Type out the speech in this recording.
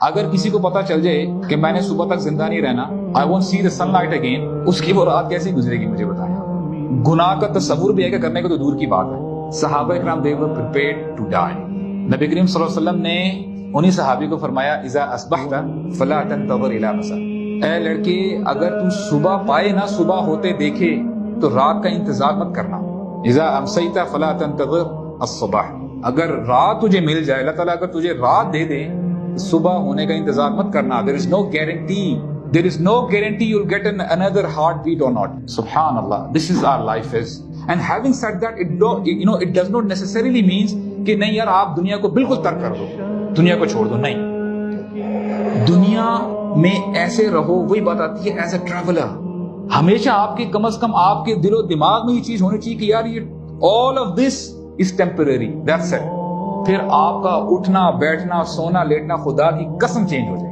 اگر کسی کو پتا چل جائے کہ میں نے صبح تک زندہ نہیں رہنا, I won't see the sunlight again, اس کی وہ رات کیسے گزرے گی مجھے بتایا. گناہ کا تصور بھی ہے کہ کرنے کو تو دور کی بات ہے. صحابہ اکرام they were prepared to die. نبی کریم صلی اللہ علیہ وسلم نے انہی صحابی کو فرمایا اذا اصبحت فلا تنتظر الى مساء, اے لڑکے اگر تو صبح پائے نا, صبح ہوتے دیکھے تو رات کا انتظار مت کرنا. اذا امسیت فلا تنتظر الصبح, اگر رات تجھے مل جائے, اللہ تعالیٰ اگر تجھے رات دے دے, صبح ہونے کا انتظار مت کرنا. there is no guarantee you'll get another heartbeat or not. Subhanallah, this is our life is. And having said that, it does not necessarily means کہ نہیں یار آپ دنیا کو بالکل ترک کر دو, دنیا کو چھوڑ دو. نہیں, دنیا میں ایسے رہو, وہی بات آتی ہے ایز اے ٹریولر. ہمیشہ آپ کے کم از کم آپ کے دل و دماغ میں یہ چیز ہونی چاہیے کہ یار یہ all of this is temporary, that's it. پھر آپ کا اٹھنا بیٹھنا سونا لیٹنا خدا کی قسم چینج ہو جائے.